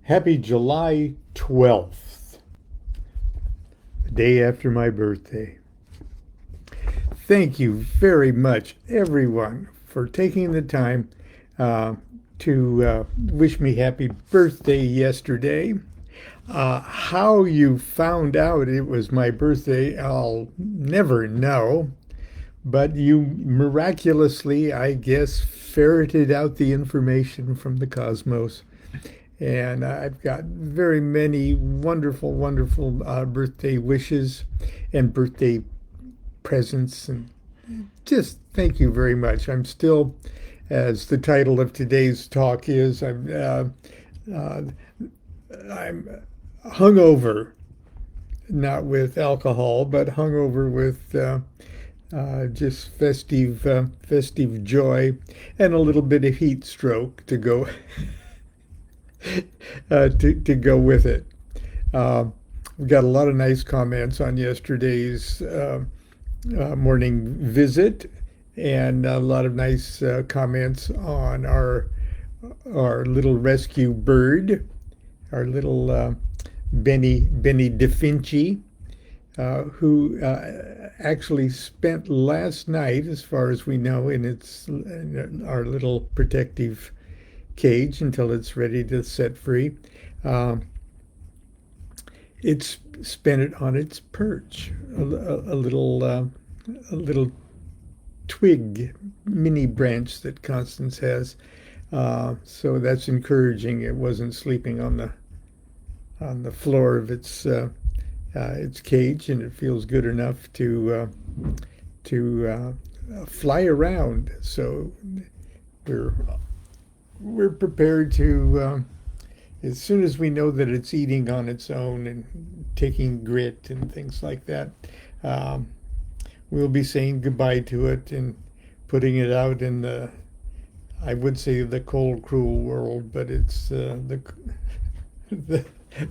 Happy July 12th, the day after my birthday. Thank you very much, everyone, for taking the time to wish me happy birthday yesterday. How you found out it was my birthday, I'll never know. But you miraculously, I guess, ferreted out the information from the cosmos. And I've got very many wonderful, wonderful birthday wishes and birthday presents. And just thank you very much. I'm still, as the title of today's talk is, I'm hungover, not with alcohol, but hungover with just festive joy and a little bit of heat stroke to go to go with it. We got a lot of nice comments on yesterday's morning visit, and a lot of nice comments on our little rescue bird, our little Benny DeFinci, who actually spent last night, as far as we know, in our little protective cage until it's ready to set free. It's spent it on its perch, a little twig, mini branch that Constance has. So that's encouraging. It wasn't sleeping on the floor of its cage, and it feels good enough to fly around. So we're prepared to, as soon as we know that it's eating on its own and taking grit and things like that, we'll be saying goodbye to it and putting it out in I would say the cold, cruel world, but it's the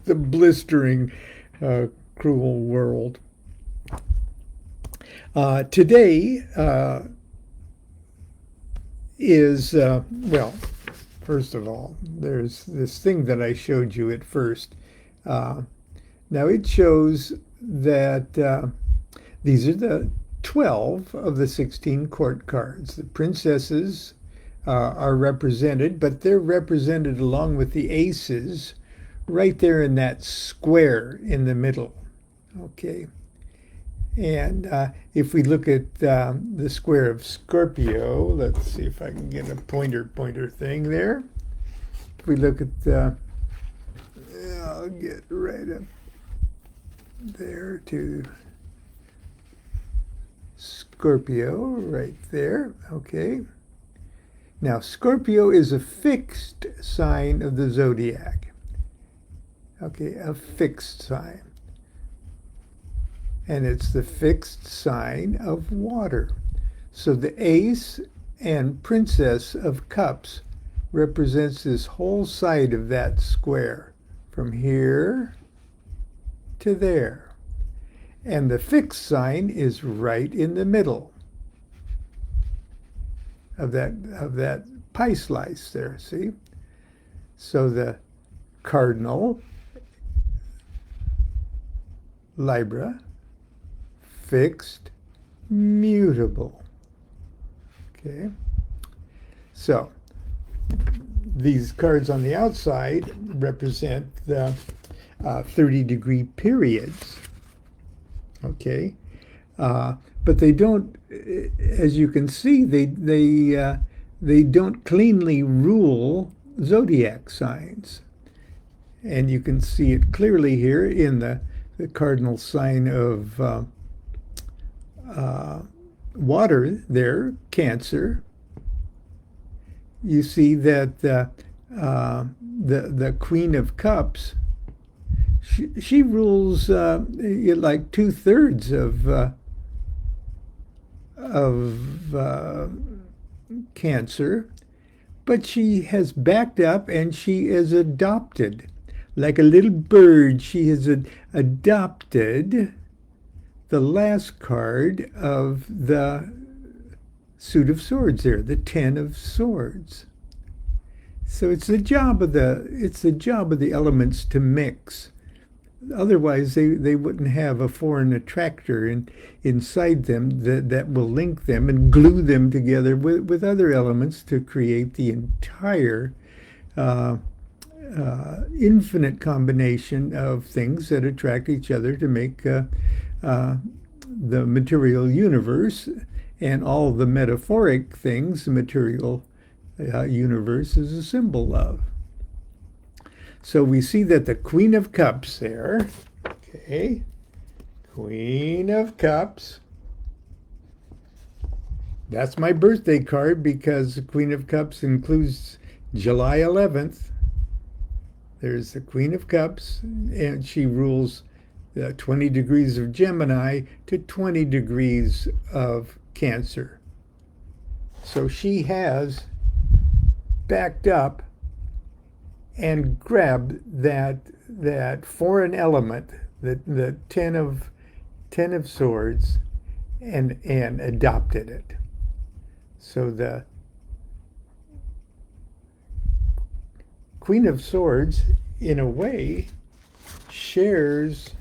blistering, cruel world. Today is, well, first of all, there's this thing that I showed you at first. Now it shows that these are the 12 of the 16 court cards. The princesses are represented, but they're represented along with the aces right there in that square in the middle. Okay. And if we look at the square of Scorpio, let's see if I can get a pointer thing there. If we look at I'll get right up there to Scorpio, right there. Okay. Now, Scorpio is a fixed sign of the zodiac. Okay, a fixed sign. And it's the fixed sign of water. So the ace and princess of cups represents this whole side of that square from here to there. And the fixed sign is right in the middle of that pie slice there, see? So the cardinal, Libra, fixed, mutable. Okay. So these cards on the outside represent the 30-degree periods. Okay. But they don't, as you can see, they don't cleanly rule zodiac signs. And you can see it clearly here in the cardinal sign of water there, Cancer. You see that the Queen of Cups, she rules like 2/3 of Cancer, but she has backed up and she is adopted. Like a little bird, she has adopted the last card of the suit of swords there, the 10 of swords. So it's the job of the elements to mix. Otherwise, they wouldn't have a foreign attractor inside them that will link them and glue them together with other elements to create the entire uh, infinite combination of things that attract each other to make the material universe, and all the metaphoric things the material universe is a symbol of. So we see that the Queen of Cups there, okay, Queen of Cups. That's my birthday card because the Queen of Cups includes July 11th. There's the Queen of Cups, and she rules 20 degrees of Gemini to 20 degrees of Cancer. So she has backed up and grabbed that foreign element, the ten of swords, and adopted it. So the Queen of Swords, in a way, shares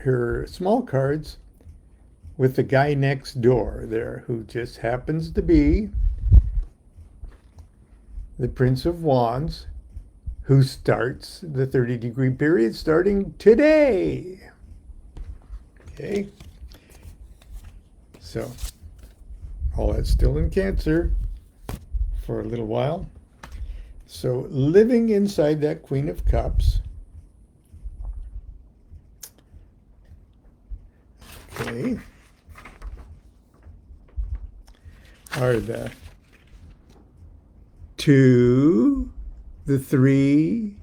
her small cards with the guy next door there, who just happens to be the Prince of Wands, who starts the 30-degree period starting today. Okay. So, all that's still in Cancer for a little while. So, living inside that Queen of Cups. Okay. Are the 2, the 3,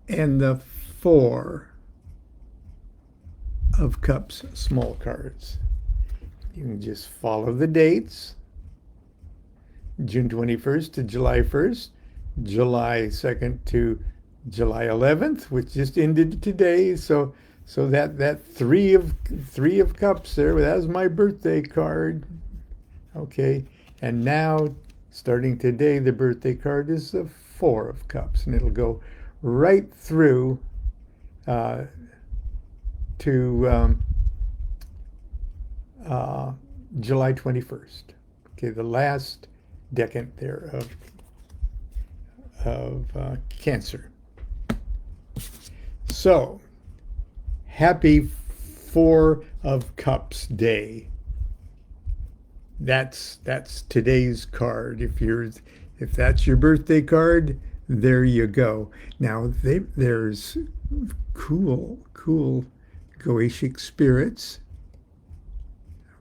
and the 4 of Cups small cards. You can just follow the dates. June 21st to July 1st, July 2nd to July 11th, which just ended today. So that three of Cups there, that was my birthday card. Okay, and now starting today, the birthday card is the 4 of Cups, and it'll go right through to July 21st. Okay, the last decade there of Cancer. So, happy 4 of Cups Day. That's today's card. If that's your birthday card, there you go. Now there's cool Goetic spirits.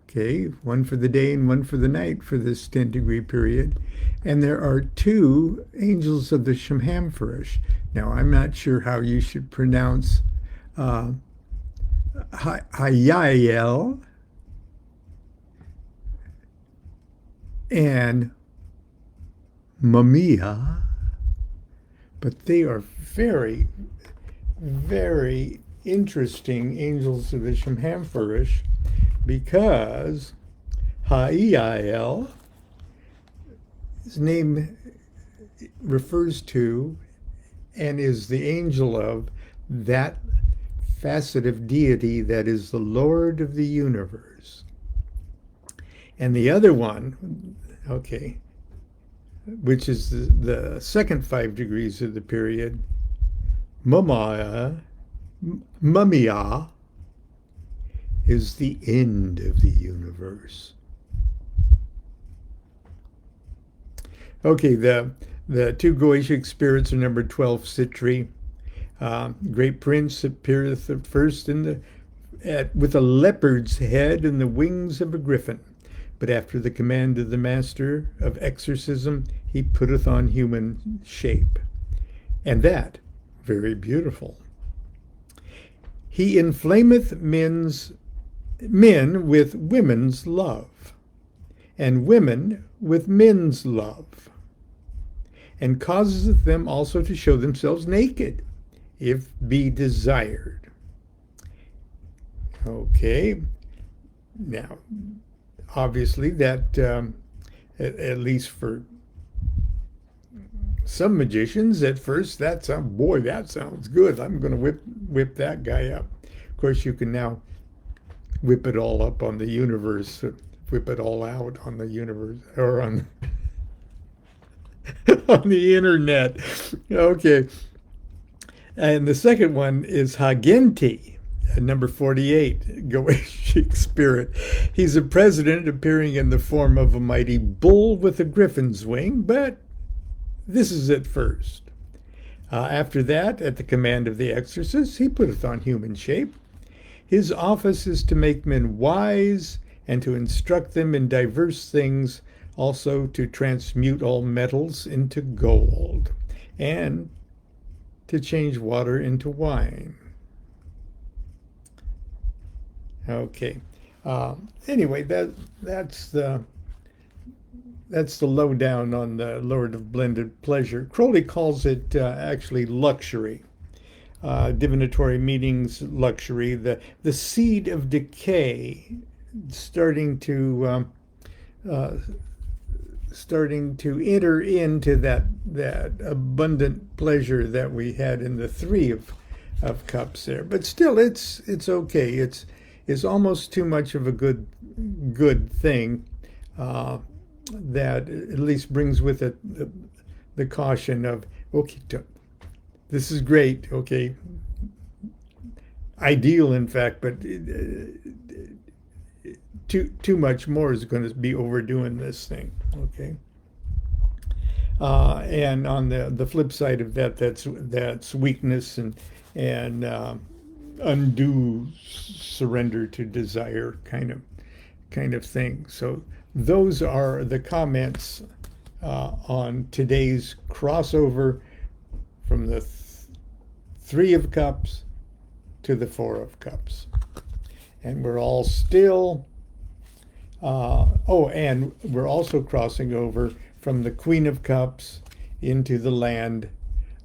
Okay, one for the day and one for the night for this 10-degree period. And there are 2 angels of the Shamhamfarish. Now, I'm not sure how you should pronounce Hayael and Mamiya, but they are very, very interesting angels of the Shamhamfarish, because Hayael, his name refers to and is the angel of that facet of deity that is the Lord of the universe. And the other one, okay, which is the second 5 degrees of the period, Mamiya, is the end of the universe. Okay, the 2 Goetic spirits are number 12, Citri. Great Prince appeareth first with a leopard's head and the wings of a griffin. But after the command of the master of exorcism, he putteth on human shape. And that, very beautiful. He inflameth men with women's love, and women with men's love, and causeth them also to show themselves naked, if be desired. Okay, now, obviously that at least for some magicians at first. That sounds good. I'm going to whip that guy up. Of course, you can now whip it all up on the universe, whip it all out on the universe or on on the internet. Okay. And the second one is Hagenti, number 48, Goetic spirit. He's a president appearing in the form of a mighty bull with a griffin's wing, but this is at first. After that, at the command of the exorcist, he putteth on human shape. His office is to make men wise and to instruct them in diverse things, also to transmute all metals into gold, and to change water into wine. Okay. Anyway, that's the lowdown on the Lord of Blended Pleasure. Crowley calls it actually luxury. Divinatory meanings luxury. The seed of decay starting to enter into that abundant pleasure that we had in the Three of Cups there. But still, it's okay. It's almost too much of a good thing that at least brings with it the caution of, okay, this is great, okay, ideal in fact, but too much more is going to be overdoing this thing, okay. And on the flip side of that, that's weakness and undue surrender to desire kind of thing. So those are the comments on today's crossover from the Three of Cups to the Four of Cups. And we're all still, and we're also crossing over from the Queen of Cups into the land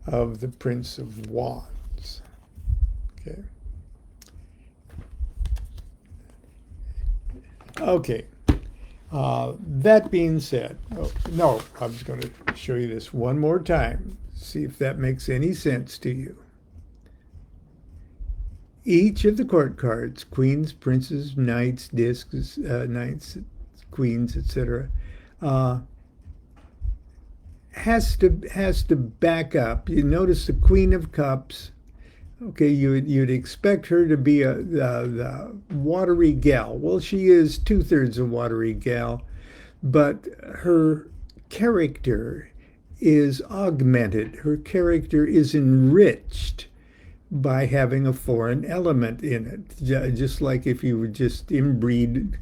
of the Prince of Wands. Okay. Okay. That being said, no, I was going to show you this one more time. See if that makes any sense to you. Each of the court cards, queens, princes, knights, discs, knights, queens, etc., has to back up. You notice the Queen of Cups. Okay, you'd expect her to be the watery gal. Well, she is 2/3 a watery gal, but her character is augmented. Her character is enriched by having a foreign element in it. Just like if you would just inbreed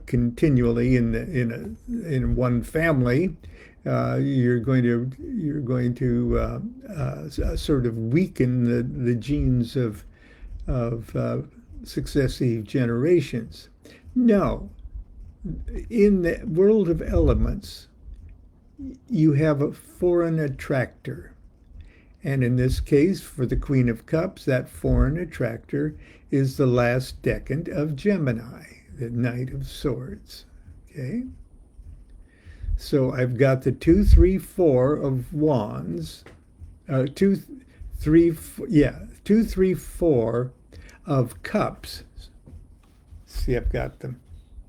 continually in one family, you're going to sort of weaken the genes of successive generations. No, in the world of elements, you have a foreign attractor. And in this case, for the Queen of Cups, that foreign attractor is the last decan of Gemini, the Knight of Swords. Okay? So I've got the 2, 3, 4 of Wands, 2, 3, 4 of Cups. See, I've got them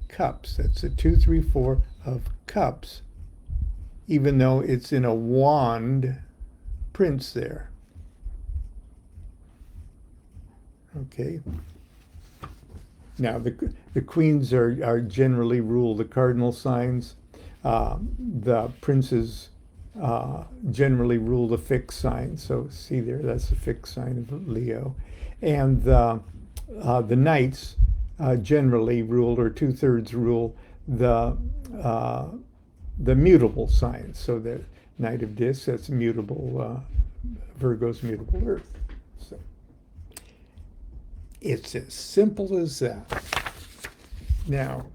cups. That's the 2, 3, 4 of Cups, even though it's in a wand prince there. Okay. Now the queens are generally rule the cardinal signs. The princes generally rule the fixed sign. So see there, that's the fixed sign of Leo. And the knights generally rule, or 2/3 rule, the mutable signs. So the Knight of Discs, that's mutable, Virgo's mutable Earth. So it's as simple as that. Now,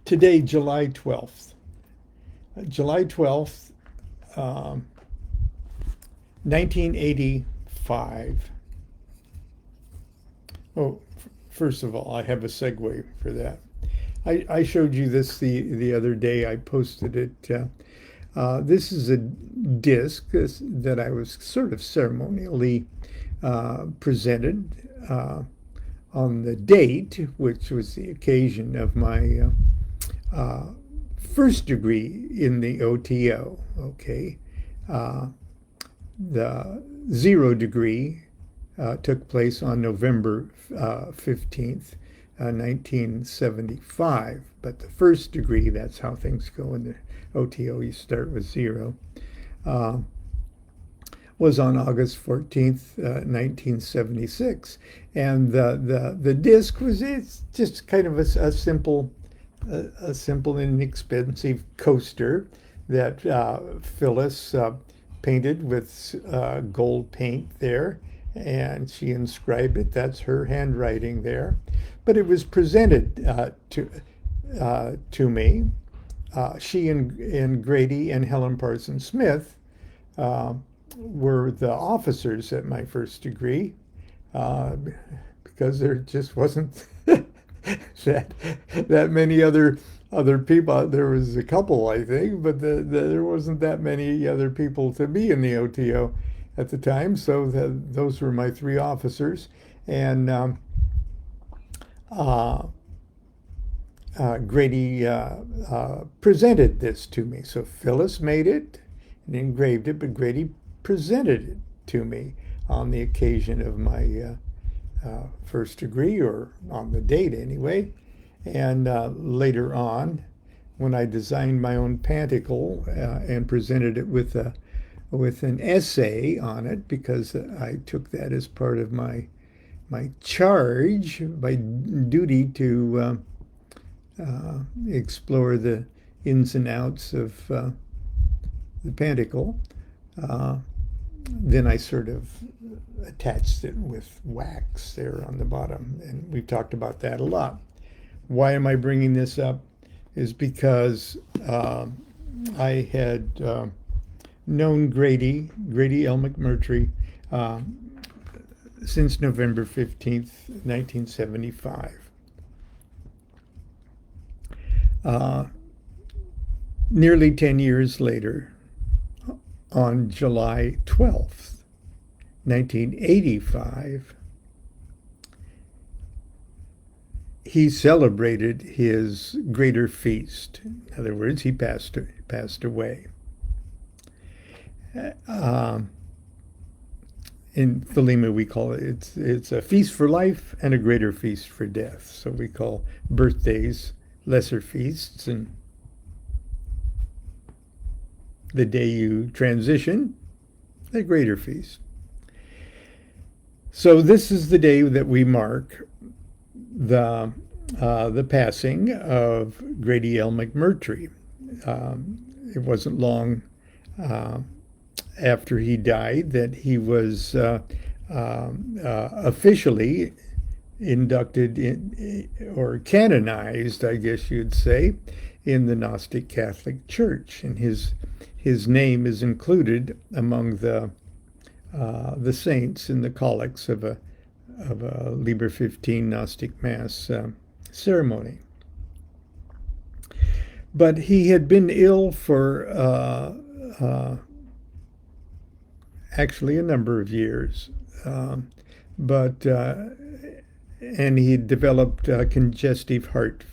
today, July 12th. July 12th, 1985. Oh, first of all, I have a segue for that. I showed you this the other day. I posted it. This is a disc that I was sort of ceremonially presented on the date, which was the occasion of my first degree in the OTO. Okay, the 0 degree took place on November 15th, 1975. But the first degree, that's how things go in the OTO, you start with 0, was on August 14th, 1976. And the disc was, it's just kind of a simple, inexpensive coaster that Phyllis painted with gold paint there, and she inscribed it. That's her handwriting there. But it was presented to me. She and Grady and Helen Parson Smith were the officers at my first degree, because there just wasn't that many other people. There was a couple, I think, but there wasn't that many other people to be in the OTO at the time. So those were my 3 officers, and Grady presented this to me. So Phyllis made it and engraved it, but Grady presented it to me on the occasion of my first degree, or on the date anyway. And later on, when I designed my own panticle and presented it with an essay on it, because I took that as part of my charge, my duty to explore the ins and outs of the panticle. Then I sort of attached it with wax there on the bottom, and we've talked about that a lot. Why am I bringing this up? Is because I had known Grady L. McMurtry, since November 15th, 1975. Nearly 10 years later, on July 12th, 1985, he celebrated his greater feast. In other words, he passed away. In Thelema, we call it's a feast for life and a greater feast for death. So we call birthdays lesser feasts, and the day you transition, a greater feast. So this is the day that we mark the passing of Grady L. McMurtry. It wasn't long after he died that he was officially inducted in, or canonized, I guess you'd say, in the Gnostic Catholic Church, and his name is included among the saints in the collects of a Liber 15 Gnostic Mass ceremony. But he had been ill for actually a number of years, and he developed congestive heart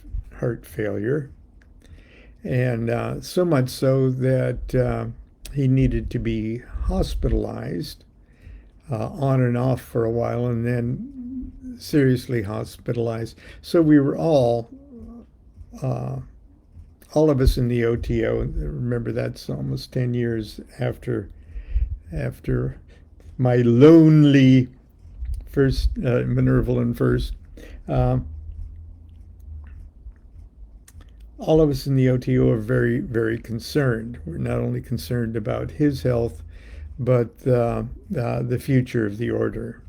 failure, and so much so that he needed to be hospitalized on and off for a while, and then seriously hospitalized. So we were all of us in the OTO, remember that's almost 10 years after my lonely first Minervalan first. All of us in the OTO are very, very concerned. We're not only concerned about his health, but the future of the order.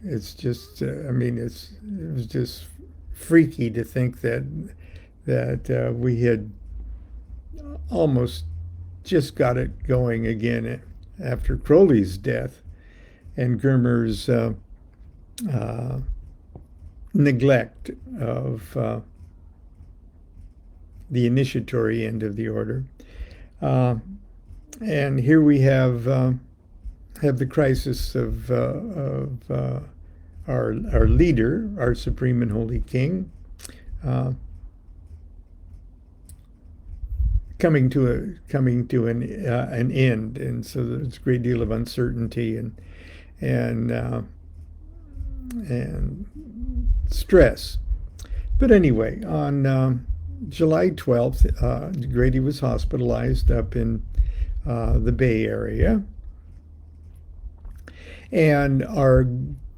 It's just, it was just freaky to think that we had almost just got it going again after Crowley's death and Germer's neglect of the initiatory end of the order. And here we have the crisis of our leader, our supreme and holy king, coming to an end, and so there's a great deal of uncertainty and stress. But anyway, on July 12th, Grady was hospitalized up in the Bay Area, and our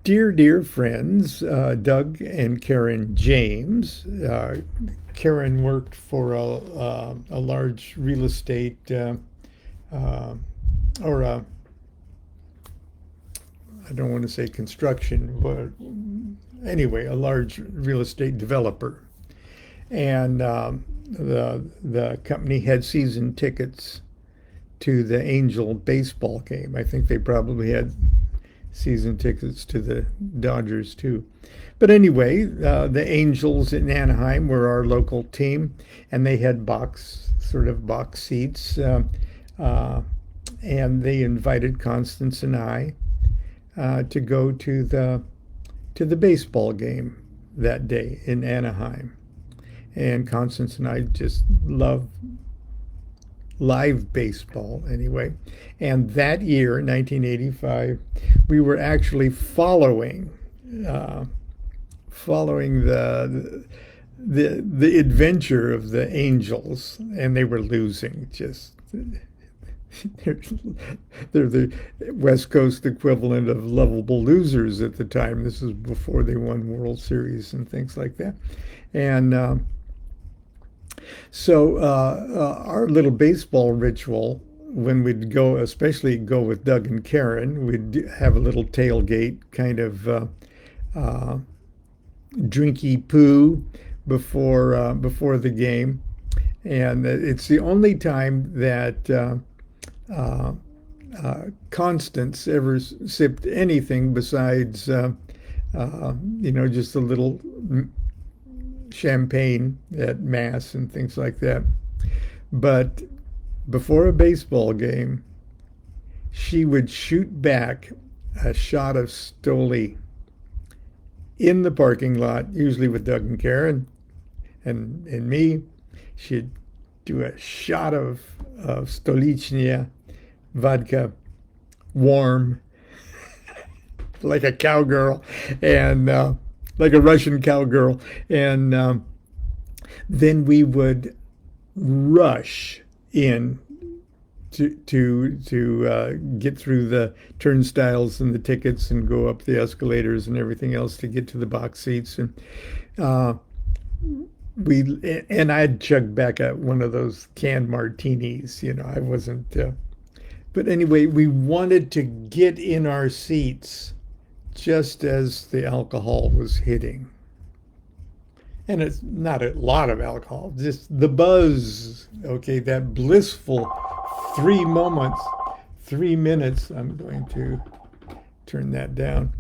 dear friends, Doug and Karen James. Karen worked for a large real estate or I don't want to say construction, but anyway, a large real estate developer. And the company had season tickets to the Angel baseball game. I think they probably had season tickets to the Dodgers too. But anyway, the Angels in Anaheim were our local team, and they had box seats, and they invited Constance and I to go to the baseball game that day in Anaheim. And Constance and I just love live baseball anyway. And that year, 1985, we were actually following the adventure of the Angels, and they were losing. Just they're the West Coast equivalent of lovable losers at the time. This was before they won World Series and things like that. And so our little baseball ritual, when we'd go, especially go with Doug and Karen, we'd have a little tailgate kind of drinky poo before the game, and it's the only time that Constance ever sipped anything besides just a little champagne at Mass and things like that. But before a baseball game, she would shoot back a shot of Stoli in the parking lot, usually with Doug and Karen and me. She'd do a shot of Stolichnia vodka, warm, like a cowgirl, and like a Russian cowgirl. And then we would rush in to get through the turnstiles and the tickets and go up the escalators and everything else to get to the box seats. And I'd chug back one of those canned martinis. I wasn't. But anyway, we wanted to get in our seats just as the alcohol was hitting. And it's not a lot of alcohol, just the buzz. Okay, that blissful 3 minutes. I'm going to turn that down.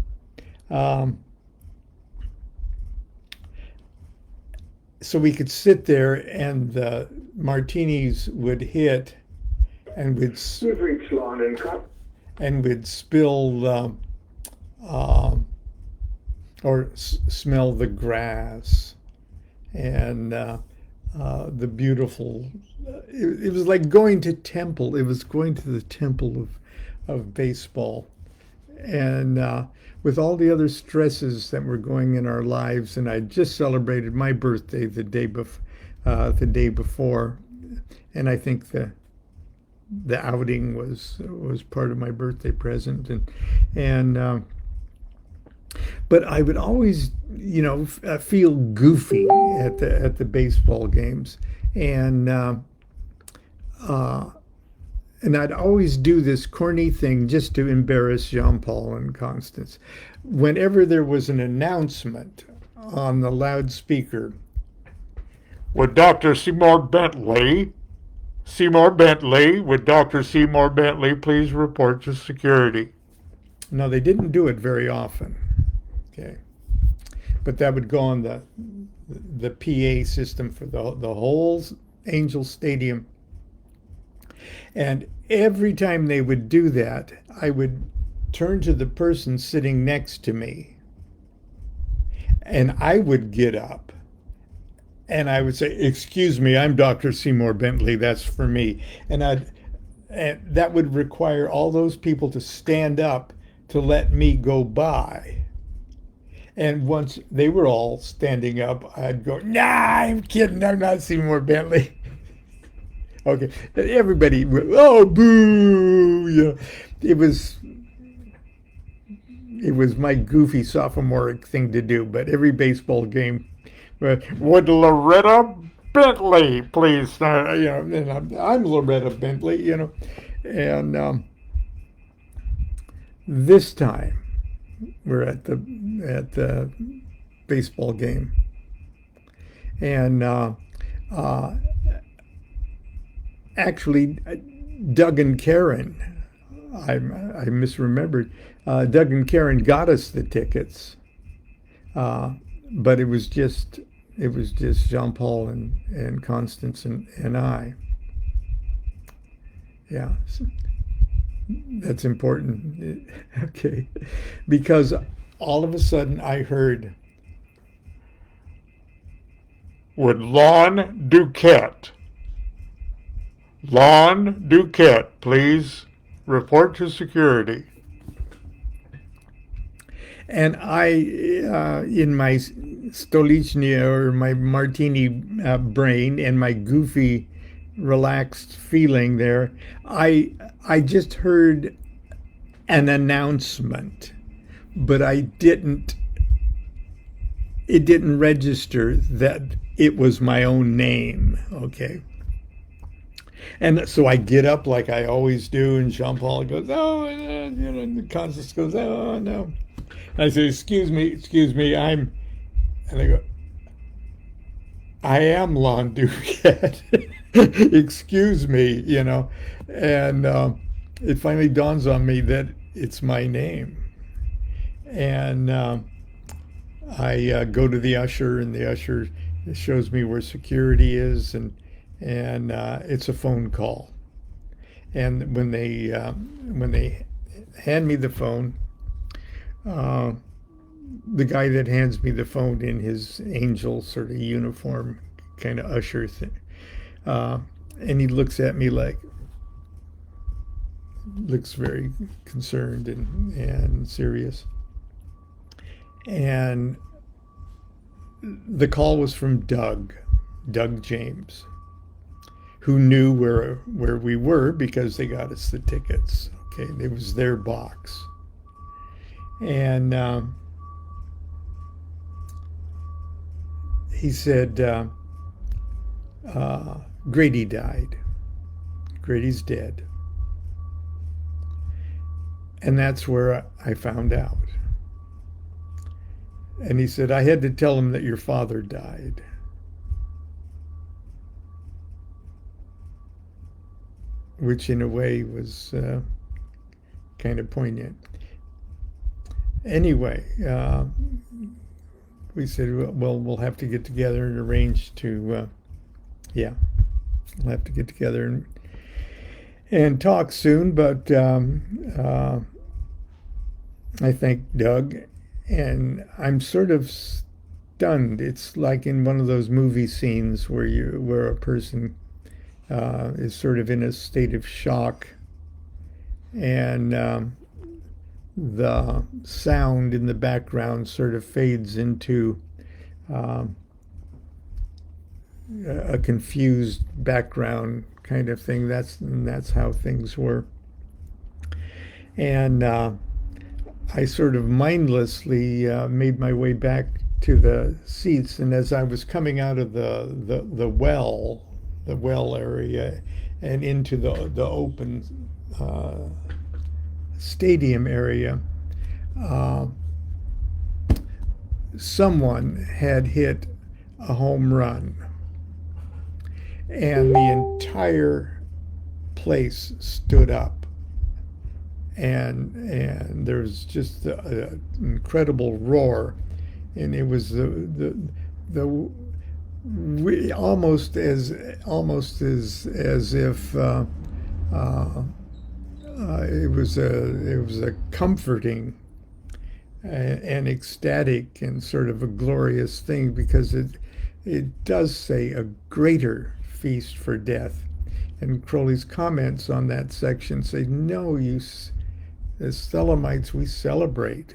So we could sit there and the martinis would hit, and we'd spill or smell the grass and the beautiful. It was like going to temple. It was going to the temple of baseball, and with all the other stresses that were going in our lives. And I just celebrated my birthday the day before, and I think the outing was part of my birthday present, and but I would always feel goofy at the baseball games, and I'd always do this corny thing just to embarrass Jean-Paul and Constance. Whenever there was an announcement on the loudspeaker, would Dr. Seymour Bentley, would Dr. Seymour Bentley please report to security? No, they didn't do it very often. Okay. but that would go on the PA system for the whole Angel Stadium. And every time they would do that, I would turn to the person sitting next to me, and I would get up and I would say, "Excuse me, I'm Dr. Seymour Bentley. That's for me." And that would require all those people to stand up to let me go by. And once they were all standing up, I'd go, "Nah, I'm kidding. I'm not Seymour Bentley." Okay, everybody, oh, boo! You know, it was my goofy sophomore thing to do. But every baseball game, would Loretta Bentley please? And I'm Loretta Bentley, and this time we're at the baseball game, and actually, Doug and Karen, I misremembered. Doug and Karen got us the tickets, but it was just Jean Paul and Constance and I. Yeah, so that's important. Okay, because all of a sudden I heard, "Would Lon DuQuette please report to security?" And I, in my Stolichnia or my martini brain and my goofy, relaxed feeling there, I just heard an announcement, but it didn't register that it was my own name. Okay. And so I get up like I always do, and Jean Paul goes, "Oh," and Constance goes, "Oh, no." I say, excuse me, and they go, "I am Lon DuQuette." Excuse me, and it finally dawns on me that it's my name. And I go to the usher, and the usher shows me where security is, and it's a phone call. And when they hand me the phone, the guy that hands me the phone in his angel sort of uniform, kind of usher thing, and he looks at me looks very concerned and serious. And the call was from Doug James, who knew where we were because they got us the tickets. Okay, it was their box. And he said, Grady died. Grady's dead. And that's where I found out. And he said, "I had to tell him that your father died." Which in a way was kind of poignant. Anyway, we said, well, we'll have to get together and arrange to, we'll have to get together and talk soon. But I thank Doug, and I'm sort of stunned. It's like in one of those movie scenes where a person is sort of in a state of shock, and the sound in the background sort of fades into a confused background kind of thing. That's how things were. And I sort of mindlessly made my way back to the seats, and as I was coming out of the well area and into the open stadium area, someone had hit a home run, and the entire place stood up, and there was just an incredible roar, and it was the almost as if it was a comforting and ecstatic and sort of a glorious thing, because it does say a greater feast for death. And Crowley's comments on that section say, no, as Thelemites, we celebrate.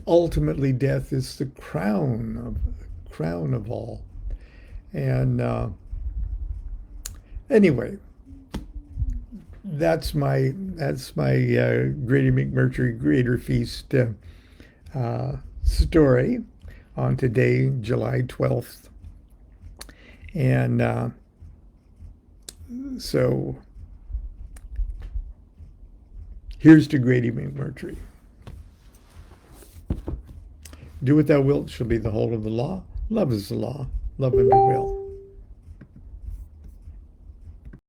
Ultimately, death is the crown of all. And anyway, that's my Grady McMurtry Greater Feast story on today, July 12th. And so here's to Grady McMurtry. Do what thou wilt shall be the whole of the law. Love is the law. Love and be will.